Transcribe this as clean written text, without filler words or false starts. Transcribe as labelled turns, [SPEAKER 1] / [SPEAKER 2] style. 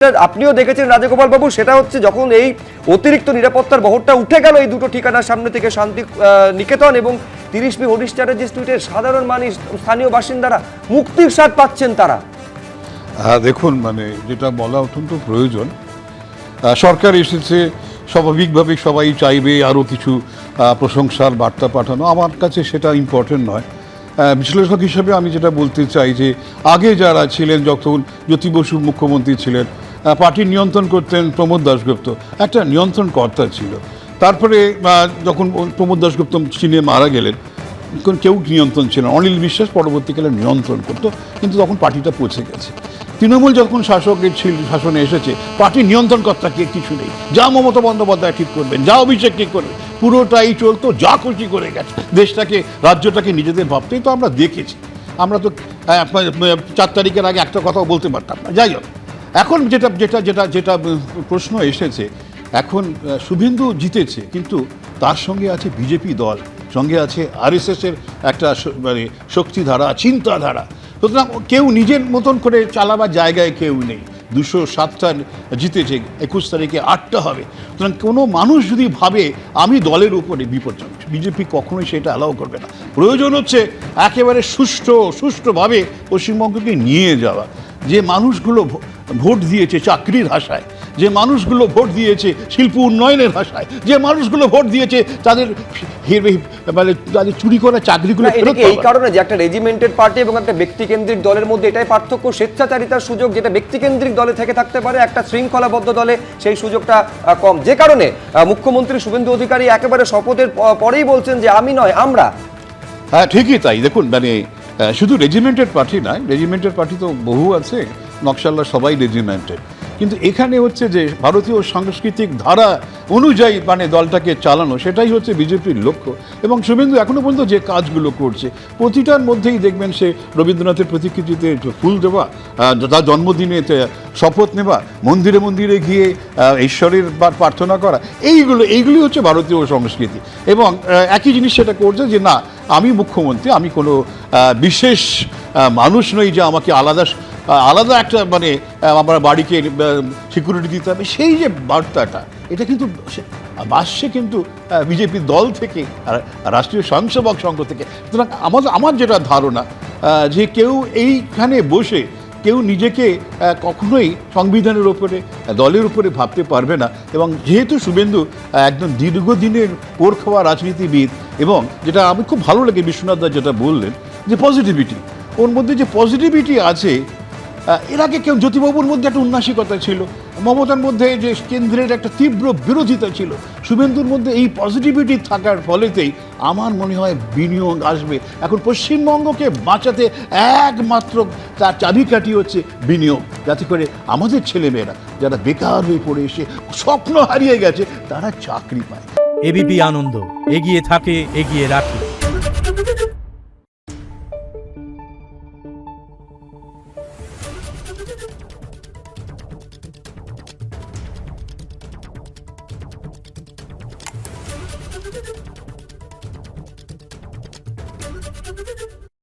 [SPEAKER 1] আপনিও দেখেছেন রাজগোপাল বাবু, সেটা হচ্ছে যখন এই অতিরিক্ত নিরাপত্তার বহরটা উঠে গেল এই দুটো ঠিকানার সামনে থেকে, শান্তি নিকেতন এবং 30 হরিশ চ্যাটার্জি স্ট্রিটের সাধারণ মানুষ, স্থানীয় বাসিন্দারা মুক্তির স্বাদ পাচ্ছেন তারা।
[SPEAKER 2] দেখুন, মানে যেটা বলা অত্যন্ত প্রয়োজন, সরকার এসেছে, স্বাভাবিকভাবে সবাই চাইবে আরও কিছু প্রশংসার বার্তা পাঠানো। আমার কাছে সেটা ইম্পর্টেন্ট নয়। বিশ্লেষক হিসেবে আমি যেটা বলতে চাই যে আগে যারা ছিলেন, যখন জ্যোতি বসু মুখ্যমন্ত্রী ছিলেন, পার্টি নিয়ন্ত্রণ করতেন প্রমোদ দাশগুপ্ত, একটা নিয়ন্ত্রণকর্তা ছিল। তারপরে যখন প্রমোদ দাশগুপ্ত চীনে মারা গেলেন, কেউ নিয়ন্ত্রণ ছিল না, অনিল বিশ্বাস পরবর্তীকালে নিয়ন্ত্রণ করতো, কিন্তু তখন পার্টিটা পৌঁছে গেছে। তৃণমূল যখন শাসনে এসেছে, পার্টির নিয়ন্ত্রণকর্তা কিছু নেই, যা মমতা বন্দ্যোপাধ্যায় ঠিক করবেন, যা অভিষেক ঠিক করবেন, পুরোটাই চলতো, যা খুশি করে গেছে। দেশটাকে, রাজ্যটাকে নিজেদের ভাবতেই তো আমরা দেখেছি। আমরা তো 4 তারিখের আগে একটা কথাও বলতে পারতাম না। যাই হোক, এখন যেটা যেটা যেটা যেটা প্রশ্ন এসেছে, এখন শুভেন্দু জিতেছে, কিন্তু তার সঙ্গে আছে বিজেপি দল, সঙ্গে আছে RSS-এর একটা মানে শক্তিধারা, চিন্তাধারা। সুতরাং কেউ নিজের মতন করে চালাবার জায়গায় কেউ নেই। 207টা জিতেছে, 21 তারিখে 8টা হবে। সুতরাং কোনো মানুষ যদি ভাবে আমি দলের উপরে বিপজ্জনক, বিজেপি কখনোই সেটা অ্যালাউ করবে না। প্রয়োজন হচ্ছে একেবারে সুষ্ঠুভাবে পশ্চিমবঙ্গকে নিয়ে যাওয়া। যে মানুষগুলো ভোট দিয়েছে চাকরির আশায়, যে মানুষগুলো ভোট দিয়েছে শিল্প উন্নয়নের ভাষায়, যে মানুষগুলো ভোট দিয়েছে তাদের মানে তাদের চুরি করা চাকরিগুলো।
[SPEAKER 1] এই কারণে যে একটা রেজিমেন্টেড পার্টি এবং একটা ব্যক্তিকেন্দ্রিক দলের মধ্যে এটাই পার্থক্য, স্বেচ্ছাচারিতার সুযোগ যেটা ব্যক্তিকেন্দ্রিক দলে থেকে থাকতে পারে, একটা শৃঙ্খলাবদ্ধ দলে সেই সুযোগটা কম। যে কারণে মুখ্যমন্ত্রী শুভেন্দু অধিকারী একেবারে শপথের পরেই বলছেন যে আমি নয় আমরা।
[SPEAKER 2] হ্যাঁ, ঠিকই তাই। দেখুন, মানে শুধু রেজিমেন্টেড পার্টি নয়, রেজিমেন্টেড পার্টি তো বহু আছে, নকশাল্লা সবাই রেজিমেন্টেড, কিন্তু এখানে হচ্ছে যে ভারতীয় সাংস্কৃতিক ধারা অনুযায়ী মানে দলটাকে চালানো, সেটাই হচ্ছে বিজেপির লক্ষ্য। এবং শুভেন্দু এখনো পর্যন্ত যে কাজগুলো করছে, প্রতিটার মধ্যেই দেখবেন সে রবীন্দ্রনাথের প্রতিকৃতিতে ফুল দেওয়া, তার জন্মদিনে শপথ নেওয়া, মন্দিরে মন্দিরে গিয়ে ঈশ্বরের প্রার্থনা করা, এইগুলি হচ্ছে ভারতীয় সংস্কৃতি। এবং একই জিনিস সেটা করছে যে না, আমি মুখ্যমন্ত্রী, আমি কোনো বিশেষ মানুষ নই যে আমাকে আলাদা একটা মানে আমার বাড়িকে সিকিউরিটি দিতে হবে। সেই যে বার্তাটা, এটা কিন্তু আসছে কিন্তু বিজেপির দল থেকে, রাষ্ট্রীয় স্বয়ংসেবক সংঘ থেকে। সুতরাং আমার যেটা ধারণা, যে কেউ এইখানে বসে কেউ নিজেকে কখনোই সংবিধানের ওপরে, দলের উপরে ভাবতে পারবে না। এবং যেহেতু শুভেন্দু একদম দীর্ঘদিনের পোর খাওয়া রাজনীতিবিদ, এবং যেটা আমি খুব ভালো লাগে বিশ্বনাথ দা যেটা বললেন যে পজিটিভিটি, ওর মধ্যে যে পজিটিভিটি আছে, এর আগে কেউ জ্যোতিবাবুর মধ্যে একটা উন্নাসিকতা ছিল, মমতার মধ্যে যে কেন্দ্রের একটা তীব্র বিরোধিতা ছিল, শুভেন্দুর মধ্যে এই পজিটিভিটি থাকার ফলেতেই আমার মনে হয় বিনিয়োগ আসবে। এখন পশ্চিমবঙ্গকে বাঁচাতে একমাত্র তার চাবিকাঠি হচ্ছে বিনিয়োগ, যাতে করে আমাদের ছেলেমেয়েরা যারা বেকার হয়ে পড়ে এসে স্বপ্ন হারিয়ে গেছে, তারা চাকরি পায়।
[SPEAKER 3] এবিপি আনন্দ, এগিয়ে থাকে, এগিয়ে রাখে।